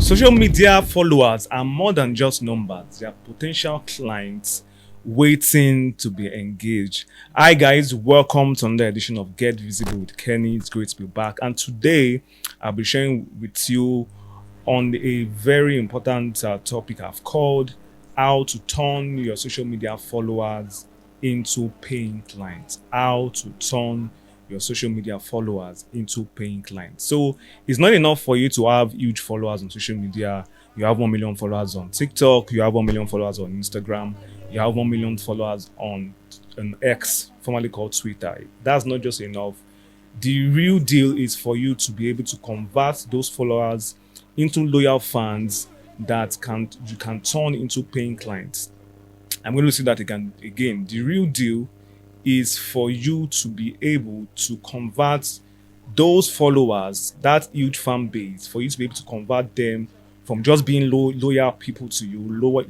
Social media followers are more than just numbers. They are potential clients waiting to be engaged. Hi guys, welcome to another edition of Get Visible with Kenny. It's great to be back. And today I'll be sharing with you on a very important topic I've called how to turn your social media followers into paying clients. How to turn your social media followers into paying clients. So it's not enough for you to have huge followers on social media. You have 1 million followers on TikTok, you have 1 million followers on Instagram, you have 1 million followers on an X, formerly called Twitter. That's not just enough. The real deal is for you to be able to convert those followers into loyal fans that you can turn into paying clients. I'm going to say that again. The real deal is for you to be able to convert those followers, that huge fan base, for you to be able to convert them from just being loyal people to you,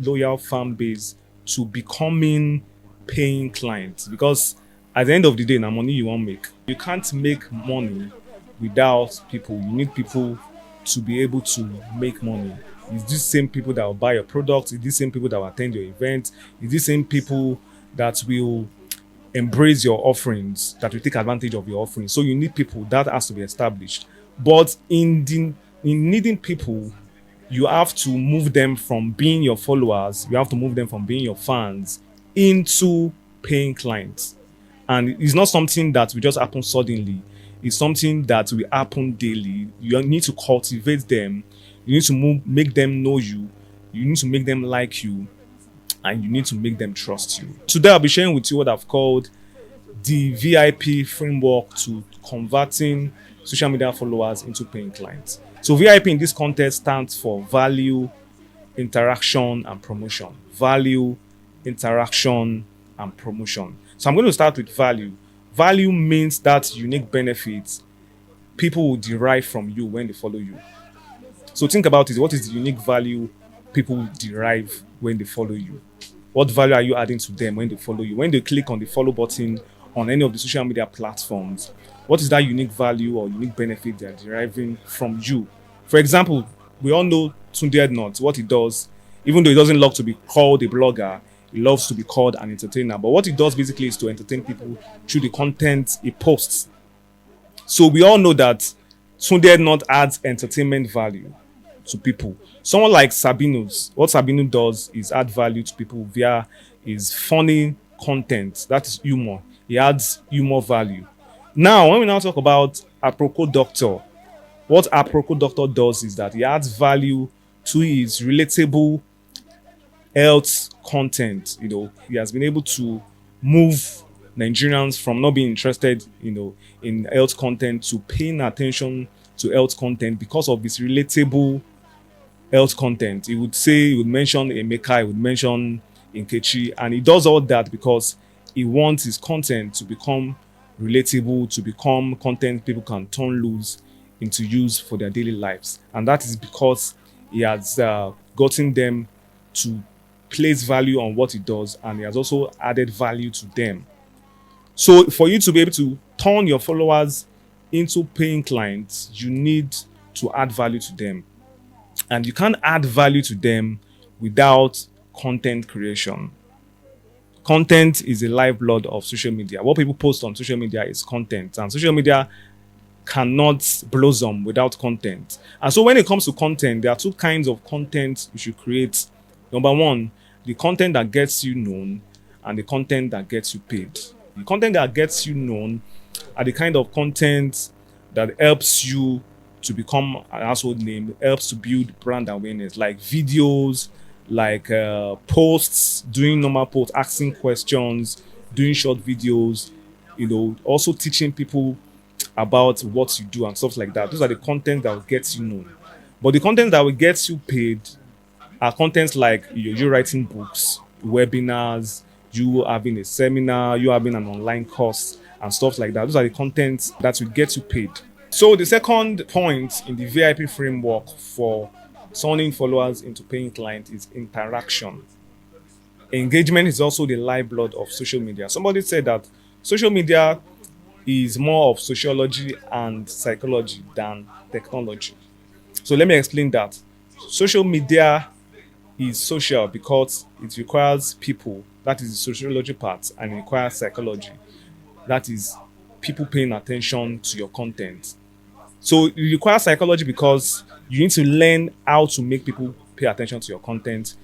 loyal fan base, to becoming paying clients. Because at the end of the day, now money you won't make. You can't make money without people. You need people to be able to make money. It's these same people that will buy your products. It's these same people that will attend your event. It's these same people that will embrace your offerings, that will take advantage of your offerings. So you need people. That has to be established. But in needing people, you have to move them from being your followers, you have to move them from being your fans into paying clients. And it's not something that will just happen suddenly. It's something that will happen daily. You need to cultivate them. You need to make them know you. You need to make them like you. And you need to make them trust you. Today, I'll be sharing with you what I've called the VIP framework to converting social media followers into paying clients. So VIP in this context stands for value, interaction, and promotion. Value, interaction, and promotion. So I'm going to start with value. Value means that unique benefits people will derive from you when they follow you. So think about it. What is the unique value people will derive when they follow you? What value are you adding to them when they follow you? When they click on the follow button on any of the social media platforms, what is that unique value or unique benefit they are deriving from you? For example, we all know Tunde Ednut, what he does. Even though he doesn't love to be called a blogger, he loves to be called an entertainer. But what he does basically is to entertain people through the content he posts. So we all know that Tunde Ednut adds entertainment value to people. Someone like Sabinus, what Sabino does is add value to people via his funny content. That is humor. He adds humor value. Now, when we now talk about Aproko Doctor, what Aproko Doctor does is that he adds value to his relatable health content. He has been able to move Nigerians from not being interested, in health content to paying attention to health content because of his relatable health content. He would mention Emeka, he would mention Nkechi, and he does all that because he wants his content to become relatable, to become content people can turn loose into use for their daily lives. And that is because he has gotten them to place value on what he does, and he has also added value to them. So for you to be able to turn your followers into paying clients, you need to add value to them. And you can't add value to them without content creation. Content is the lifeblood of social media. What people post on social media is content, and social media cannot blossom without content. And so when it comes to content, there are two kinds of content you should create. Number one, the content that gets you known, and the content that gets you paid. The content that gets you known are the kind of content that helps you to become an household name, helps to build brand awareness, like videos, like posts, doing normal posts, asking questions, doing short videos, also teaching people about what you do and stuff like that. Those are the content that will get you known. But the content that will get you paid are contents like you writing books, webinars, you having a seminar, you having an online course and stuff like that. Those are the contents that will get you paid. So the second point in the VIP framework for turning followers into paying clients is interaction. Engagement is also the lifeblood of social media. Somebody said that social media is more of sociology and psychology than technology. So let me explain that. Social media is social because it requires people. That is the sociology part, and it requires psychology. That is people paying attention to your content. So it requires psychology because you need to learn how to make people pay attention to your content.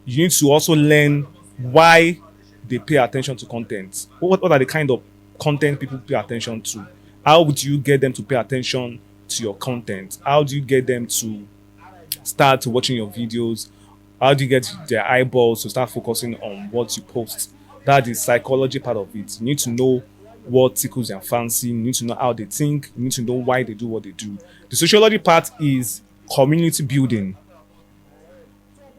You need to also learn why they pay attention to content. What are the kind of content people pay attention to? How do you get them to pay attention to your content? How do you get them to start watching your videos? How do you get their eyeballs to start focusing on what you post? That is psychology part of it. You need to know what tickles their fancy. You need to know how they think. You need to know why they do what they do. The sociology part is community building.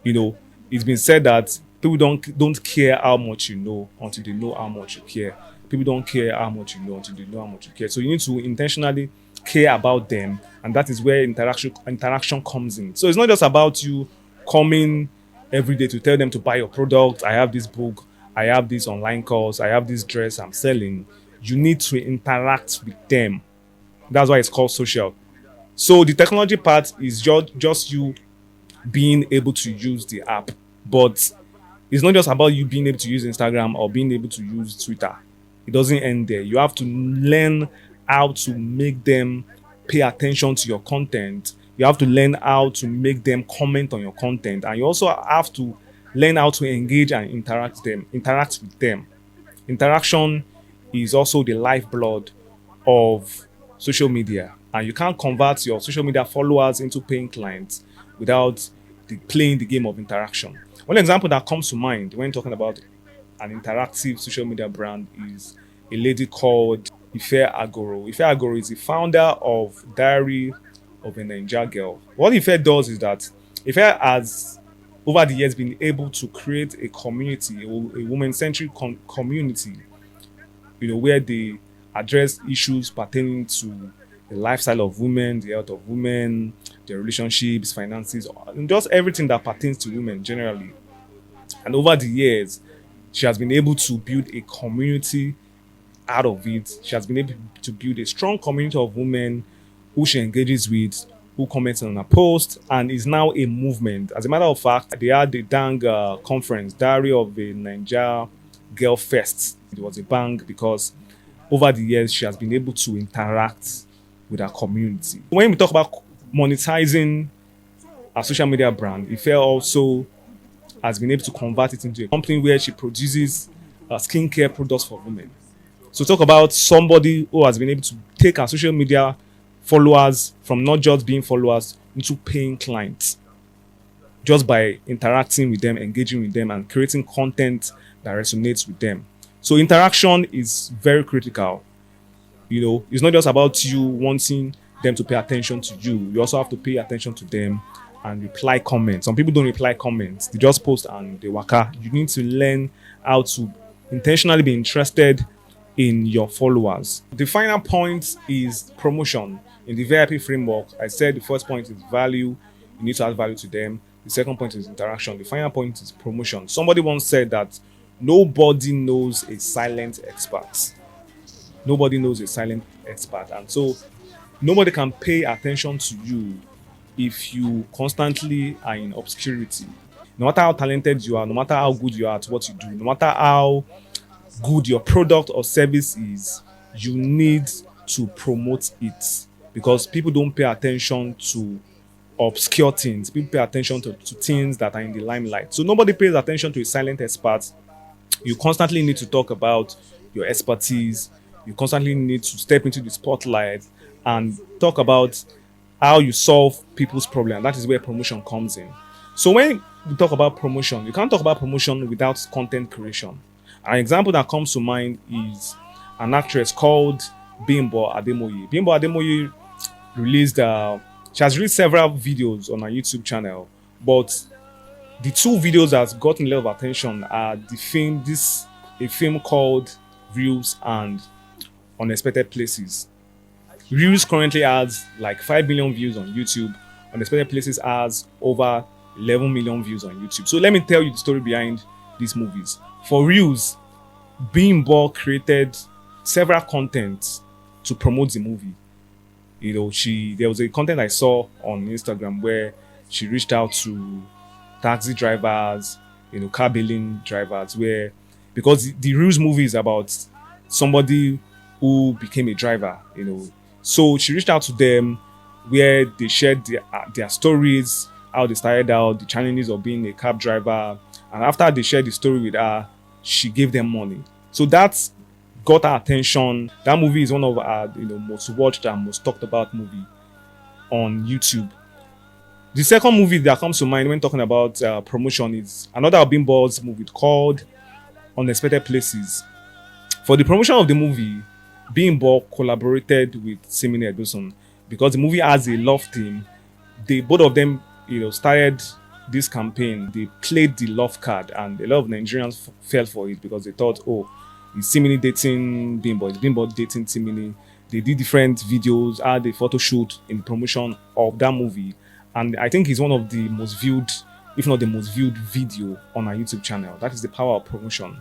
It's been said that people don't care how much you know until they know how much you care. People don't care how much you know until they know how much you care. So you need to intentionally care about them, and that is where interaction comes in. So it's not just about you coming every day to tell them to buy your product. I have this book, I have this online course, I have this dress I'm selling. You need to interact with them. That's why it's called social. So the technology part is just you being able to use the app, but it's not just about you being able to use Instagram or being able to use Twitter. It doesn't end there. You have to learn how to make them pay attention to your content. You have to learn how to make them comment on your content, and you also have to learn how to engage and interact with them. Interaction is also the lifeblood of social media, and you can't convert your social media followers into paying clients without playing the game of interaction. One example that comes to mind when talking about an interactive social media brand is a lady called Ife Agoro. Ife Agoro is the founder of Diary of a Ninja Girl. What Ife does is that Ife has, over the years, been able to create a community, a woman-centric community, where they address issues pertaining to the lifestyle of women, the health of women, their relationships, finances, and just everything that pertains to women generally. And over the years, she has been able to build a community out of it. She has been able to build a strong community of women who she engages with, who comments on her post, and is now a movement. As a matter of fact, they had the dang conference, Diary of a Ninja Girl Fest. It was a bang because over the years, she has been able to interact with her community. When we talk about monetizing a social media brand, Ife also has been able to convert it into a company where she produces skincare products for women. So talk about somebody who has been able to take our social media followers from not just being followers into paying clients just by interacting with them, engaging with them, and creating content that resonates with them. So interaction is very critical. It's not just about you wanting them to pay attention to you. You also have to pay attention to them and reply comments. Some people don't reply comments. They just post and they waka. You need to learn how to intentionally be interested in your followers. The final point is promotion. In the VIP framework, I said the first point is value. You need to add value to them. The second point is interaction. The final point is promotion. Somebody once said that nobody knows a silent expert. Nobody knows a silent expert. And so nobody can pay attention to you if you constantly are in obscurity. No matter how talented you are, no matter how good you are at what you do, no matter how good your product or service is, you need to promote it, because people don't pay attention to obscure things. People pay attention to things that are in the limelight. So nobody pays attention to a silent expert. You constantly need to talk about your expertise. You constantly need to step into the spotlight and talk about how you solve people's problem. That is where promotion comes in. So when we talk about promotion, you can't talk about promotion without content creation. An example that comes to mind is an actress called Bimbo Ademoye. Bimbo Ademoye she has released several videos on her YouTube channel, but the two videos that has gotten a lot of attention are a film called Reels and Unexpected Places. Reels currently has like 5 million views on YouTube. Unexpected Places has over 11 million views on YouTube. So let me tell you the story behind these movies. For Reels, Bimbo created several contents to promote the movie. There was a content I saw on Instagram where she reached out to taxi drivers, car billing drivers, where because the Reels movie is about somebody who became a driver, So she reached out to them where they shared their stories, how they started out, the challenges of being a cab driver. And after they shared the story with her, she gave them money. So that's got her attention. That movie is one of our most watched and most talked about movie on YouTube. The second movie that comes to mind when talking about promotion is another Bimbo's movie called Unexpected Places. For the promotion of the movie, Bimbo collaborated with Simini Edosun because the movie has a love theme. They both of them, started this campaign. They played the love card, and a lot of Nigerians fell for it because they thought, oh, is Simini dating Bimbo? Is Bimbo dating Simini? They did different videos, had a photo shoot in promotion of that movie, and I think it's one of the most viewed, if not the most viewed video on our YouTube channel. That is the power of promotion.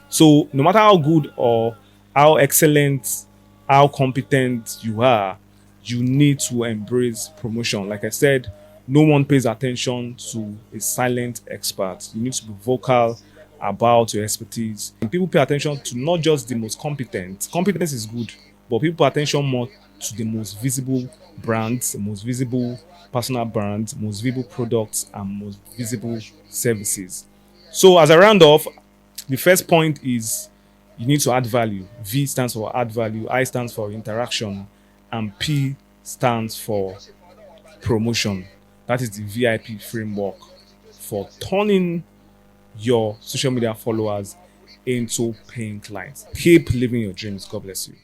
So no matter how good or how excellent, how competent you are, you need to embrace promotion. Like I said, no one pays attention to a silent expert. You need to be vocal about your expertise. And people pay attention to not just the most competent. Competence is good, but people pay attention more to the most visible brands, the most visible personal brands, most visible products, and most visible services. So as a round off, the first point is you need to add value. V stands for add value, I stands for interaction, and P stands for promotion. That is the VIP framework for turning your social media followers into paying clients. Keep living your dreams. God bless you.